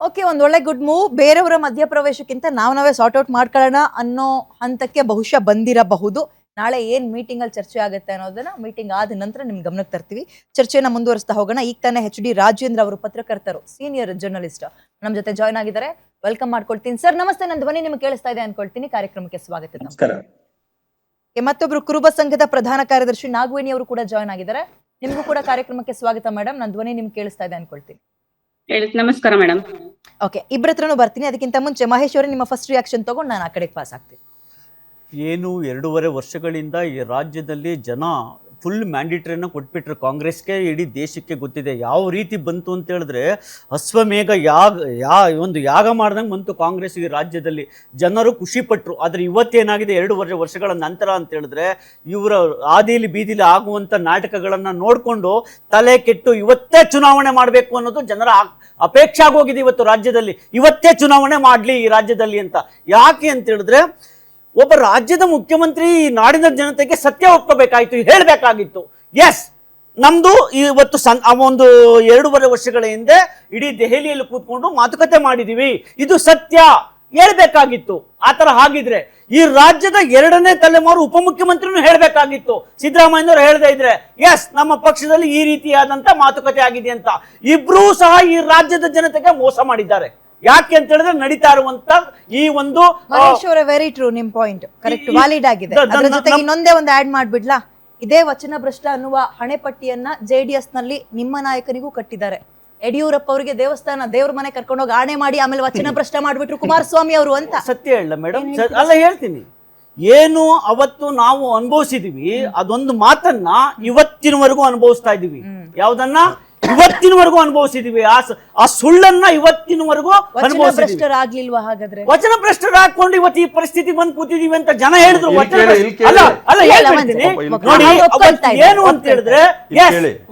Okay, ಒಂದ್ ಒಳ್ಳೆ good move. ಬೇರೆಯವರ ಮಧ್ಯಪ್ರವೇಶಕ್ಕಿಂತ ನಾವೇ ಸಾರ್ಟ್ ಔಟ್ ಮಾಡ್ಕೊಳ್ಳೋಣ ಅನ್ನೋ ಹಂತಕ್ಕೆ ಬಹುಶಃ ಬಂದಿರಬಹುದು. ನಾಳೆ ಏನ್ ಮೀಟಿಂಗ್ ಅಲ್ಲಿ ಚರ್ಚೆ ಆಗುತ್ತೆ ಅನ್ನೋದನ್ನ ಮೀಟಿಂಗ್ ಆದ ನಂತರ ನಿಮ್ ಗಮನಕ್ಕೆ ತರ್ತೀವಿ. ಚರ್ಚೆನ ಮುಂದುವರಿಸ್ತಾ ಹೋಗೋಣ. ಈಗ ತಾನೇ HD ರಾಜೇಂದ್ರ ಅವರು ಪತ್ರಕರ್ತರು, ಸೀನಿಯರ್ ಜರ್ನಲಿಸ್ಟ್ ನಮ್ ಜೊತೆ ಜಾಯ್ನ್ ಆಗಿದ್ದಾರೆ. ವೆಲ್ಕಮ್ ಮಾಡ್ಕೊಳ್ತೀನಿ ಸರ್. ನಮಸ್ತೆ, ನನ್ನ ಧ್ವನಿ ನಿಮ್ಗೆ ಕೇಳಿಸ್ತಾ ಇದೆ ಅನ್ಕೊಳ್ತೀನಿ. ಕಾರ್ಯಕ್ರಮಕ್ಕೆ ಸ್ವಾಗತ. ನಮಸ್ಕಾರ. ಮತ್ತೊಬ್ರು ಕುರುಬ ಸಂಘದ ಪ್ರಧಾನ ಕಾರ್ಯದರ್ಶಿ ನಾಗವೇಣಿ ಅವರು ಕೂಡ ಜಾಯ್ನ್ ಆಗಿದ್ದಾರೆ. ನಿಮ್ಗೂ ಕೂಡ ಕಾರ್ಯಕ್ರಮಕ್ಕೆ ಸ್ವಾಗತ ಮೇಡಮ್. ನನ್ನ ಧ್ವನಿ ನಿಮ್ಗೆ ಕೇಳಿಸ್ತಾ ಇದೆ ಅನ್ಕೊಳ್ತೀನಿ. ನಮಸ್ಕಾರ ಮೇಡಮ್. ಓಕೆ, ಇಬ್ಬರ ಹತ್ರನೂ ಬರ್ತೀನಿ. ಅದಕ್ಕಿಂತ ಮುಂಚೆ ಮಹೇಶ್ ಅವರೇ, ನಿಮ್ಮ ಫಸ್ಟ್ ರಿಯಾಕ್ಷನ್ ತಗೊಂಡು ನಾನು ಆ ಕಡೆಗೆ ಪಾಸ್ ಆಗ್ತೀನಿ. ಏನು 2.5 ವರ್ಷಗಳಿಂದ ಈ ರಾಜ್ಯದಲ್ಲಿ ಜನ ಫುಲ್ ಮ್ಯಾಂಡೇಟರಿಯನ್ನು ಕೊಟ್ಬಿಟ್ರು ಕಾಂಗ್ರೆಸ್ಗೆ. ಇಡೀ ದೇಶಕ್ಕೆ ಗೊತ್ತಿದೆ ಯಾವ ರೀತಿ ಬಂತು ಅಂತ ಹೇಳಿದ್ರೆ, ಅಶ್ವಮೇಘ ಒಂದು ಯಾಗ ಮಾಡ್ದಂಗೆ ಬಂತು ಕಾಂಗ್ರೆಸ್ ಈ ರಾಜ್ಯದಲ್ಲಿ. ಜನರು ಖುಷಿಪಟ್ಟರು. ಆದರೆ ಇವತ್ತೇನಾಗಿದೆ 2 ವರ್ಷಗಳ ನಂತರ ಅಂತ ಹೇಳಿದ್ರೆ, ಇವರ ಆದಿಲಿ ಬೀದಿಲಿ ಆಗುವಂಥ ನಾಟಕಗಳನ್ನು ನೋಡಿಕೊಂಡು ತಲೆ ಕೆಟ್ಟು ಇವತ್ತೇ ಚುನಾವಣೆ ಮಾಡಬೇಕು ಅನ್ನೋದು ಜನರ ಅಪೇಕ್ಷೆ ಆಗೋಗಿದೆ. ಇವತ್ತು ರಾಜ್ಯದಲ್ಲಿ ಇವತ್ತೇ ಚುನಾವಣೆ ಮಾಡಲಿ ಈ ರಾಜ್ಯದಲ್ಲಿ ಅಂತ. ಯಾಕೆ ಅಂತ ಹೇಳಿದ್ರೆ, ಒಬ್ಬ ರಾಜ್ಯದ ಮುಖ್ಯಮಂತ್ರಿ ಈ ನಾಡಿನ ಜನತೆಗೆ ಸತ್ಯ ಒಪ್ಕೋಬೇಕಾಯ್ತು, ಹೇಳಬೇಕಾಗಿತ್ತು. ಎಸ್, ನಮ್ದು ಇವತ್ತು ಒಂದು 2.5 ವರ್ಷಗಳ ಹಿಂದೆ ಇಡೀ ದೆಹಲಿಯಲ್ಲಿ ಕೂತ್ಕೊಂಡು ಮಾತುಕತೆ ಮಾಡಿದೀವಿ, ಇದು ಸತ್ಯ ಹೇಳ್ಬೇಕಾಗಿತ್ತು. ಆತರ ಆಗಿದ್ರೆ ಈ ರಾಜ್ಯದ 2ನೇ ತಲೆಮಾರು ಉಪಮುಖ್ಯಮಂತ್ರಿನೂ ಹೇಳ್ಬೇಕಾಗಿತ್ತು. ಸಿದ್ದರಾಮಯ್ಯನವರು ಹೇಳದೇ ಇದ್ರೆ, ಎಸ್ ನಮ್ಮ ಪಕ್ಷದಲ್ಲಿ ಈ ರೀತಿಯಾದಂತ ಮಾತುಕತೆ ಆಗಿದೆ ಅಂತ. ಇಬ್ರೂ ಸಹ ಈ ರಾಜ್ಯದ ಜನತೆಗೆ ಮೋಸ ಮಾಡಿದ್ದಾರೆ. ಯಾಕೆ ಅಂತ ಹೇಳಿದ್ರೆ, ನಡೀತಾ ಇರುವಂತ ಈ ಒಂದು ವೆರಿ ಟ್ರೂ, ನಿಮ್ ಪಾಯಿಂಟ್ ಕರೆಕ್ಟ್, ವ್ಯಾಲಿಡ್ ಆಗಿದೆ. ಅದ್ರ ಜೊತೆಗೆ ಇನ್ನೊಂದೇ ಒಂದು ಆಡ್ ಮಾಡ್ಬಿಡ್ಲಾ, ಇದೇ ವಚನ ಭ್ರಷ್ಟ ಅನ್ನುವ ಹಣೆಪಟ್ಟಿಯನ್ನ JDS ನಲ್ಲಿ ನಿಮ್ಮ ನಾಯಕನಿಗೂ ಕಟ್ಟಿದ್ದಾರೆ. ಯಡಿಯೂರಪ್ಪ ಅವರಿಗೆ ದೇವ್ರ ಮನೆ ಕರ್ಕೊಂಡೋಗಿ ಆಣೆ ಮಾಡಿ ಆಮೇಲೆ ವಚನ ಭ್ರಷ್ಟ ಮಾಡ್ಬಿಟ್ರು ಕುಮಾರಸ್ವಾಮಿ ಅವರು ಅಂತ. ಸತ್ಯ ಹೇಳ ಮೇಡಮ್, ಅಲ್ಲ ಹೇಳ್ತೀನಿ. ಏನು ಅವತ್ತು ನಾವು ಅನುಭವಿಸಿದೀವಿ, ಅದೊಂದು ಮಾತನ್ನ ಇವತ್ತಿನವರೆಗೂ ಅನುಭವಿಸ್ತಾ ಇದೀವಿ. ಯಾವ್ದನ್ನ ಇವತ್ತಿನವರೆಗೂ ಅನುಭವಿಸಿದೀವಿ. ಆ ಸುಳ್ಳನ್ನ ಇವತ್ತಿನವರೆಗೂ ಭ್ರಷ್ಟರಾಗ್ಲಿಲ್ವಾ? ಹಾಗಾದ್ರೆ ವಚನ ಭ್ರಷ್ಟರು ಹಾಕೊಂಡು ಇವತ್ತು ಈ ಪರಿಸ್ಥಿತಿ ಬಂದು ಕೂತಿದೀವಿ ಅಂತ ಜನ ಹೇಳಿದ್ರು. ನೋಡಿ, ಏನು ಅಂತ ಹೇಳಿದ್ರೆ,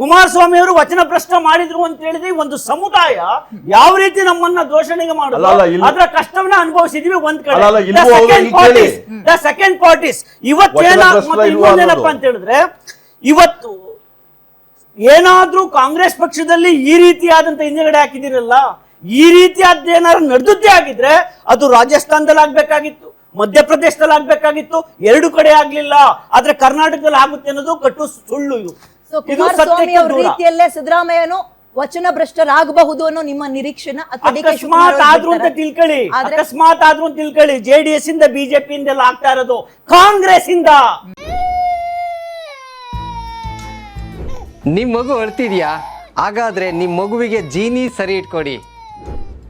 ಕುಮಾರಸ್ವಾಮಿ ಅವರು ವಚನ ಭ್ರಷ್ಟ ಮಾಡಿದ್ರು ಅಂತ ಹೇಳಿದ್ರೆ, ಒಂದು ಸಮುದಾಯ ಯಾವ ರೀತಿ ನಮ್ಮನ್ನ ದೋಷಣೆಗೆ ಮಾಡುದು, ಅದರ ಕಷ್ಟವನ್ನ ಅನುಭವಿಸಿದೀವಿ ಒಂದ್ ಕಡೆ. ಸೆಕೆಂಡ್ ಪಾರ್ಟಿಸ್ ಇವತ್ತೇನಪ್ಪ ಅಂತ ಹೇಳಿದ್ರೆ, ಇವತ್ತು ಏನಾದ್ರೂ ಕಾಂಗ್ರೆಸ್ ಪಕ್ಷದಲ್ಲಿ ಈ ರೀತಿಯಾದಂತ ಹಿಂದೆಗಡೆ ಹಾಕಿದಿರಲ್ಲ, ಈ ರೀತಿಯಾದ ಏನಾದ್ರು ನಡೆದದ್ದೇ ಆಗಿದ್ರೆ ಅದು ರಾಜಸ್ಥಾನದಲ್ಲಿ ಆಗ್ಬೇಕಾಗಿತ್ತು, ಮಧ್ಯಪ್ರದೇಶದಲ್ಲಿ ಆಗ್ಬೇಕಾಗಿತ್ತು, 2 ಕಡೆ ಆಗ್ಲಿಲ್ಲ. ಆದ್ರೆ ಕರ್ನಾಟಕದಲ್ಲಿ ಆಗುತ್ತೆ ಅನ್ನೋದು ಕಟ್ಟು ಸುಳ್ಳು. ಇದು ರೀತಿಯಲ್ಲೇ ಸಿದ್ದರಾಮಯ್ಯನು ವಚನ ಭ್ರಷ್ಟರಾಗಬಹುದು ಅನ್ನೋ ನಿಮ್ಮ ನಿರೀಕ್ಷೆನ ಅಕಸ್ಮಾತ್ ಆದ್ರೂ ಅಂತ ತಿಳ್ಕೊಳ್ಳಿ, ಅಕಸ್ಮಾತ್ ಆದ್ರೂ ಅಂತ ತಿಳ್ಕೊಳ್ಳಿ. JDS ಇಂದ BJP ಇಂದೆಲ್ಲ ಆಗ್ತಾ ಇರೋದು ಕಾಂಗ್ರೆಸ್ ಇಂದ. ನಿಮ್ಮ ಮಗು ಅಳ್ತಿದ್ಯಾ? ಹಾಗಾದ್ರೆ ನಿಮ್ಮ ಮಗುವಿಗೆ ಜೀನಿ ಸರಿ ಇಟ್ಕೊಡಿ.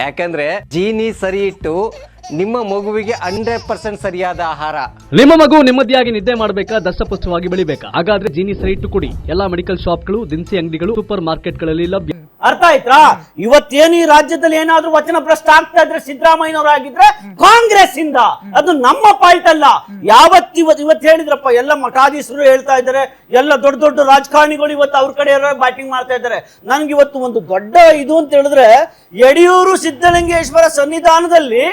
ಯಾಕಂದ್ರೆ ಜೀನಿ ಸರಿ ಇಟ್ಟು ನಿಮ್ಮ ಮಗುವಿಗೆ 100% ಸರಿಯಾದ ಆಹಾರ. ನಿಮ್ಮ ಮಗು ನೆಮ್ಮದಿಯಾಗಿ ನಿದ್ದೆ ಮಾಡಬೇಕಾ, ದಷ್ಟಪುಷ್ಟವಾಗಿ ಬೆಳಿಬೇಕಾ? ಹಾಗಾದ್ರೆ ಜೀನಿ ಸರಿ ಇಟ್ಟು ಕೊಡಿ. ಎಲ್ಲಾ ಮೆಡಿಕಲ್ ಶಾಪ್ಗಳು, ದಿನಸಿ ಅಂಗಡಿಗಳು, ಸೂಪರ್ ಮಾರ್ಕೆಟ್ಗಳಲ್ಲಿ ಲಭ್ಯ. ಅರ್ಥ ಆಯ್ತಾ? ಇವತ್ತೇನು ಈ ರಾಜ್ಯದಲ್ಲಿ ಏನಾದ್ರೂ ವಚನ ಭ್ರಷ್ಟ ಆಗ್ತಾ ಇದ್ರೆ ಸಿದ್ದರಾಮಯ್ಯನವರಾಗಿದ್ರೆ ಕಾಂಗ್ರೆಸ್ ಇಂದ. ಅದು ನಮ್ಮ ಪಾಯಿಂಟ್ ಅಲ್ಲ. ಇವತ್ತು ಹೇಳಿದ್ರಪ್ಪ, ಎಲ್ಲ ಮಠಾಧೀಶರು ಹೇಳ್ತಾ ಇದ್ದಾರೆ, ಎಲ್ಲ ದೊಡ್ಡ ದೊಡ್ಡ ರಾಜಕಾರಣಿಗಳು ಇವತ್ತು ಅವ್ರ ಕಡೆ ಬ್ಯಾಟಿಂಗ್ ಮಾಡ್ತಾ ಇದ್ದಾರೆ. ನನ್ಗೆ ಇವತ್ತು ಒಂದು ದೊಡ್ಡ ಇದು ಅಂತ ಹೇಳಿದ್ರೆ, ಯಡಿಯೂರು ಸಿದ್ದಲಿಂಗೇಶ್ವರ ಸನ್ನಿಧಾನದಲ್ಲಿ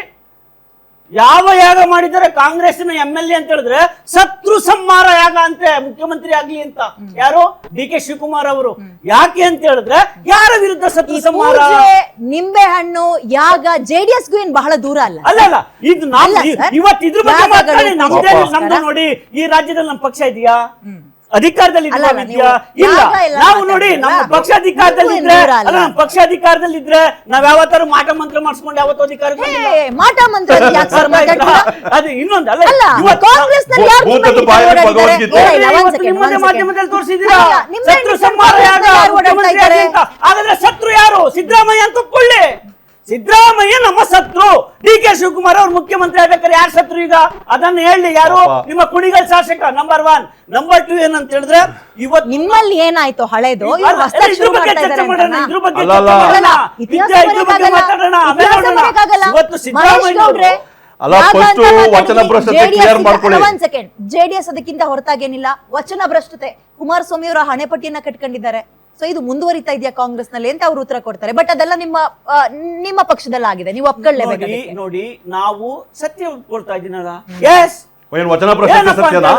ಯಾವ ಯಾಗ ಮಾಡಿದ್ದಾರೆ ಕಾಂಗ್ರೆಸ್ನ MLA ಅಂತ ಹೇಳಿದ್ರೆ, ಶತ್ರು ಸಂಹಾರ ಯಾಗ ಅಂತೆ, ಮುಖ್ಯಮಂತ್ರಿ ಆಗ್ಲಿ ಅಂತ. ಯಾರು? DK ಶಿವಕುಮಾರ್ ಅವರು. ಯಾಕೆ ಅಂತ ಹೇಳಿದ್ರೆ, ಯಾರ ವಿರುದ್ಧ ಶತ್ರು ಸಂಹಾರ? ನಿಂಬೆ ಹಣ್ಣು ಯಾಗ JDSಗೂ ಏನ್ ಬಹಳ ದೂರ ಅಲ್ಲ. ಅಲ್ಲ, ಇದು ಇವತ್ತು ಇದ್ರ ಬಗ್ಗೆ ಮಾತಾಡಿ. ನಮ್ದು ನೋಡಿ, ಈ ರಾಜ್ಯದಲ್ಲಿ ನಮ್ಮ ಪಕ್ಷ ಇದೆಯಾ? ಅಧಿಕಾರದಲ್ಲಿ ಇಲ್ಲ. ನಾವು ನೋಡಿ, ನಮ್ಮ ಪಕ್ಷ ಅಧಿಕಾರದಲ್ಲಿ ಇದ್ರೆ, ನಮ್ಮ ಪಕ್ಷ ಅಧಿಕಾರದಲ್ಲಿ ಇದ್ರೆ ನಾವ್ ಯಾವತ್ತಾರು ಮಾಟ ಮಂತ್ರ ಮಾಡಿಸ್ಕೊಂಡು ಯಾವತ್ತೂ ಅಧಿಕಾರಕ್ಕೆ ಮಾಟ ಮಂತ್ರ ಅದು ಇನ್ನೊಂದು ಅಲ್ಲ. ಮಾಧ್ಯಮದಲ್ಲಿ ತೋರಿಸಿದ್ದೀರಾ ಶತ್ರು ಸಂಹಾರ ಯಾಗ ಅಂತ. ಹಾಗಾದ್ರೆ ಶತ್ರು ಯಾರು? ಸಿದ್ದರಾಮಯ್ಯ ಅಂತ ಒಪ್ಕೊಳ್ಳಿ. ಸಿದ್ದರಾಮಯ್ಯ ನಮ್ಮ ಶತ್ರು. DK ಶಿವಕುಮಾರ್ ಅವ್ರು ಮುಖ್ಯಮಂತ್ರಿ ಆಗ್ಬೇಕಾದ್ರೆ ಯಾರು ಶತ್ರು? ಈಗ ಅದನ್ನ ಹೇಳಿ. ಯಾರು? ನಿಮ್ಮ ಕುಣಿಗಲ್ ಶಾಸಕ ನಂಬರ್ 1. ನಂಬರ್ 2 ಏನಂತ ಹೇಳಿದ್ರೆ, ಇವತ್ತು ನಿಮ್ಮಲ್ಲಿ ಏನಾಯ್ತು ಹಳೇದು? ಇದ್ರ ಬಗ್ಗೆ ಚರ್ಚೆ ಮಾಡೋಣ. ಇವತ್ತು ಸಿದ್ದರಾಮಯ್ಯ JDS ಅದಕ್ಕಿಂತ ಹೊರತಾಗೇನಿಲ್ಲ. ವಚನ ಭ್ರಷ್ಟತೆ ಕುಮಾರಸ್ವಾಮಿ ಅವರ ಹಣೆಪಟ್ಟಿಯನ್ನ ಕಟ್ಕೊಂಡಿದ್ದಾರೆ. ಸೊ ಇದು ಮುಂದುವರಿತಾ ಇದೆಯಾ ಕಾಂಗ್ರೆಸ್ ನಲ್ಲಿ ಅಂತ ಅವ್ರು ಉತ್ತರ ಕೊಡ್ತಾರೆ. ಬಟ್ ಅದೆಲ್ಲ ನಿಮ್ಮ ಪಕ್ಷದಲ್ಲ ಆಗಿದೆ, ನೀವು ಒಪ್ಕೊಳ್ಳೇಬೇಕು. ನೋಡಿ, ನಾವು ಸತ್ಯ ಒಪ್ಕೊಳ್ತಾ ಇದೀನಲ್ಲ. ಎಸ್, ಏನು ವಚನ ಪ್ರಶ್ನೆ ಸತ್ಯನಾ?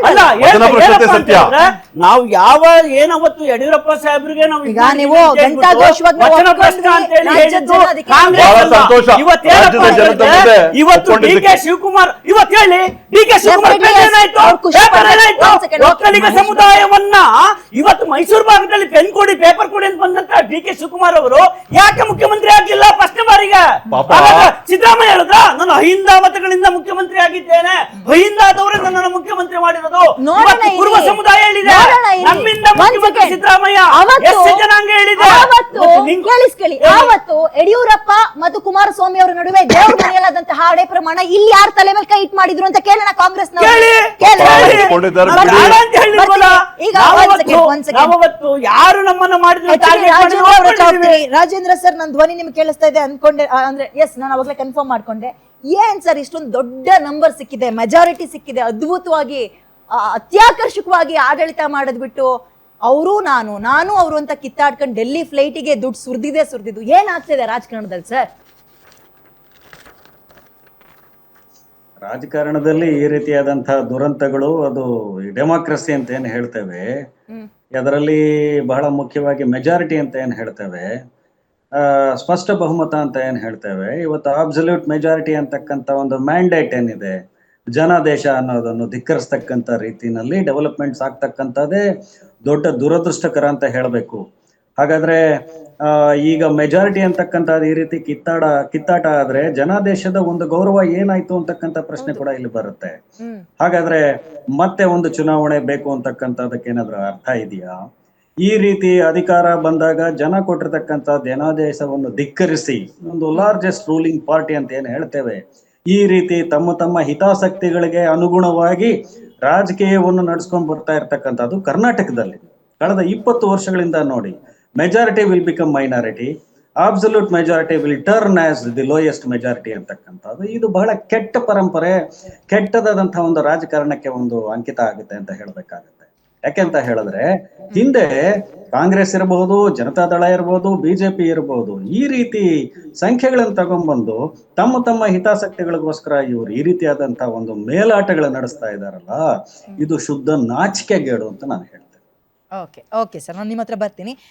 ಅಲ್ಲ, ವಚನ ಪ್ರಶ್ನೆ ಏನಪ್ಪ ಸತ್ಯ. ಅಂತಂದ್ರೆ, ನಾವು ಯಾವ ಏನವತ್ತು ಯಡಿಯೂರಪ್ಪ ಸಾಹೇಬ್ರಿಗೆ ನಾವು ಈಗ ನೀವು ಘಂಟಾಘೋಷವಾಗಿ ವಚನ ಪ್ರಶ್ನೆ ಅಂತ ಹೇಳಿ ರಾಜ್ಯದ ಹೇಳಿದ್ದು ಜನ ಅದಕ್ಕೆ ಕಾಂಗ್ರೆಸ್ ಬಹಳ ಅಲ್ಲ. ಸಂತೋಷ. ಇವತ್ತೇನಪ್ಪ ರಾಜ್ಯದ ಜನತೆ ಅಂತಂದ್ರೆ, ಮುಂದೆ ಇವತ್ತು ಒಪ್ಕೊಂಡಿದ್ದಕ್ಕೆ. ಡಿ ಕೆ ಶಿವಕುಮಾರ್ ಇವತ್ತು ಹೇಳಿ D K Shivakumar Definitely yes. ಏನಾಯ್ತು? ಅವ್ರು ಖುಷಿ ಪೇಪರ್ ಪಡ್ತಾರೆ. ಏನಾಯ್ತು? One second, okay. ಒಕ್ಕಲಿಗ ಸಮುದಾಯವನ್ನ ಇವತ್ತು ಮೈಸೂರು ಭಾಗದಲ್ಲಿ ಪೆನ್ ಕೊಡಿ ಪೇಪರ್ ಕೊಡಿ ಅಂತ ಬಂದಂತ ಡಿ ಕೆ ಶಿವಕುಮಾರ್ ಅವರು ಯಾಕೆ ಮುಖ್ಯಮಂತ್ರಿ ಆಗ್ಲಿಲ್ಲ ಫಸ್ಟ್ ಬಾರಿಗೆ? ಪಾಪ. ಆವಾಗ ಸಿದ್ದರಾಮಯ್ಯ ಹೇಳಿದ್ರ ನಾನು ಅಹಿಂದ ಮತಗಳಿಂದ ಮುಖ್ಯಮಂತ್ರಿ ಆಗಿದ್ದೇನೆ, ಅಹಿಂದಾದವರೇ ನನ್ನನ್ನು ಮುಖ್ಯಮಂತ್ರಿ ಮಾಡಿರೋದು. ನೋಡೋಣ ಇವತ್ತು ಇರಿ. ಕುರುಬ ಸಮುದಾಯ ಹೇಳಿದೆ, ನೋಡೋಣ ಇರಿ. ನಮ್ಮಿಂದ One ಮುಖ್ಯಮಂತ್ರಿ second. ಸಿದ್ದರಾಮಯ್ಯ, ಅವತ್ತು- ಎಸ್ ಜನಾಂಗ ಹೇಳಿದೆ. ಆವತ್ತು ಇವತ್ತು ನಿಂಗ್- ಕೇಳಿಸ್ಕೊಳ್ಳಿ, ಆವತ್ತು ಯಡಿಯೂರಪ್ಪ ಮತ್ತು ಕುಮಾರಸ್ವಾಮಿ ಅವರ ನಡುವೆ ದೇವ್ರ ಮನೆಯಲ್ಲಾದಂತಹ ಹಳೆ ಪ್ರಮಾಣ ಇಲ್ಲಿ ಯಾರ ತಲೆ ಮೇಲೆ ಕೈ ಇಟ್ ಮಾಡಿದ್ರು ಅಂತ ಕೇಳೋಣ ಕಾಂಗ್ರೆಸ್ ಕೇಳಿ. ಕೊಂಡಿದ್ದಾರೆ. ನಾವು ಬೇಡ ಅಂತ ಹೇಳಿಲ್ವಲ್ಲ? ಈಗ ನಾವವತ್ತು- ನಾವವತ್ತು ಯಾರು ನಮ್ಮನ್ನ ಮಾಡಿದ್ರು target ಮಾಡಿ ನೋಡ್ಕೊಂಡಿದ್ದೀವಿ. ರಾಜೇಂದ್ರ ಸರ್, ನನ್ನ ಧ್ವನಿ ನಿಮ್ಗೆ ಕೇಳಿಸ್ತಾ ಇದೆ ಅನ್ಕೊಂಡೆ, ಅಂದ್ರೆ ಎಸ್ ನಾನು ಅವಾಗಲೇ ಕನ್ಫರ್ಮ್ ಮಾಡ್ಕೊಂಡೆ. ಏನ್ ಸರ್ ಇಷ್ಟೊಂದು ದೊಡ್ಡ ನಂಬರ್ ಸಿಕ್ಕಿದೆ, ಮೆಜಾರಿಟಿ ಸಿಕ್ಕಿದೆ, ಅದ್ಭುತವಾಗಿ ಅತ್ಯಾಕರ್ಷಕವಾಗಿ ಆಡಳಿತ ಮಾಡೋದ್ ಬಿಟ್ಟು ಅವರು ನಾನು ಅವರು ಅಂತ ಕಿತ್ತಾಡ್ಕೊಂಡು ಡೆಲ್ಲಿ ಫ್ಲೈಟಿಗೆ ದುಡ್ಡು ಸುರಿದಿದ್ದು ಏನಾಗ್ತಿದೆ ರಾಜಕಾರಣದಲ್ಲಿ ಸರ್? ರಾಜಕಾರಣದಲ್ಲಿ ಈ ರೀತಿಯಾದಂತಹ ದುರಂತಗಳು, ಅದು ಡೆಮಾಕ್ರಸಿ ಅಂತ ಏನು ಹೇಳ್ತೇವೆ, ಅದರಲ್ಲಿ ಬಹಳ ಮುಖ್ಯವಾಗಿ ಮೆಜಾರಿಟಿ ಅಂತ ಏನು ಹೇಳ್ತೇವೆ, ಸ್ಪಷ್ಟ ಬಹುಮತ ಅಂತ ಏನು ಹೇಳ್ತೇವೆ, ಇವತ್ತು ಅಬ್ಸಲ್ಯೂಟ್ ಮೆಜಾರಿಟಿ ಅಂತಕ್ಕಂಥ ಒಂದು ಮ್ಯಾಂಡೇಟ್ ಏನಿದೆ, ಜನಾದೇಶ ಅನ್ನೋದನ್ನು ಧಿಕ್ಕರಿಸ್ತಕ್ಕಂಥ ರೀತಿಯಲ್ಲಿ ಡೆವಲಪ್ಮೆಂಟ್ಸ್ ಆಗ್ತಕ್ಕಂಥದ್ದೇ ದೊಡ್ಡ ದುರದೃಷ್ಟಕರ ಅಂತ ಹೇಳಬೇಕು. ಹಾಗಾದ್ರೆ ಈಗ ಮೆಜಾರಿಟಿ ಅಂತಕ್ಕಂಥದ್ದು ಈ ರೀತಿ ಕಿತ್ತಾಟ ಆದ್ರೆ ಜನಾದೇಶದ ಒಂದು ಗೌರವ ಏನಾಯ್ತು ಅಂತಕ್ಕಂಥ ಪ್ರಶ್ನೆ ಕೂಡ ಇಲ್ಲಿ ಬರುತ್ತೆ. ಹಾಗಾದ್ರೆ ಮತ್ತೆ ಒಂದು ಚುನಾವಣೆ ಬೇಕು ಅಂತಕ್ಕಂಥದಕ್ಕೆ ಏನಾದ್ರೂ ಅರ್ಥ ಇದೆಯಾ? ಈ ರೀತಿ ಅಧಿಕಾರ ಬಂದಾಗ ಜನ ಕೊಟ್ಟಿರ್ತಕ್ಕಂಥ ಜನಾದೇಶವನ್ನು ಧಿಕ್ಕರಿಸಿ ಒಂದು ಲಾರ್ಜೆಸ್ಟ್ ರೂಲಿಂಗ್ ಪಾರ್ಟಿ ಅಂತ ಏನು ಹೇಳ್ತೇವೆ, ಈ ರೀತಿ ತಮ್ಮ ಹಿತಾಸಕ್ತಿಗಳಿಗೆ ಅನುಗುಣವಾಗಿ ರಾಜಕೀಯವನ್ನು ನಡೆಸ್ಕೊಂಡು ಬರ್ತಾ ಇರ್ತಕ್ಕಂಥದ್ದು ಕರ್ನಾಟಕದಲ್ಲಿ ಕಳೆದ 20 ವರ್ಷಗಳಿಂದ ನೋಡಿ, majority will become minority, absolute majority will turn as the lowest majority ಅಂತಕ್ಕಂಥದ್ದು. ಇದು ಬಹಳ ಕೆಟ್ಟ ಪರಂಪರೆ, ಕೆಟ್ಟದಾದಂತಹ ಒಂದು ರಾಜಕಾರಣಕ್ಕೆ ಒಂದು ಅಂಕಿತ ಆಗುತ್ತೆ ಅಂತ ಹೇಳ್ಬೇಕಾಗುತ್ತೆ. ಯಾಕೆಂತ ಹೇಳಿದ್ರೆ ಹಿಂದೆ ಕಾಂಗ್ರೆಸ್ ಇರಬಹುದು, ಜನತಾದಳ ಇರಬಹುದು, ಬಿಜೆಪಿ ಇರಬಹುದು, ಈ ರೀತಿ ಸಂಖ್ಯೆಗಳನ್ನು ತಗೊಂಡ್ಬಂದು ತಮ್ಮ ಹಿತಾಸಕ್ತಿಗಳಿಗೋಸ್ಕರ ಇವರು ಈ ರೀತಿಯಾದಂತಹ ಒಂದು ಮೇಲಾಟಗಳು ನಡೆಸ್ತಾ ಇದಾರಲ್ಲ, ಇದು ಶುದ್ಧ ನಾಚಿಕೆಗೇಡು ಅಂತ ನಾನು ಹೇಳ್ತೇನೆ. ಓಕೆ ಸರ್, ನಾನು ನಿಮ್ಮ ಹತ್ರ ಬರ್ತೀನಿ.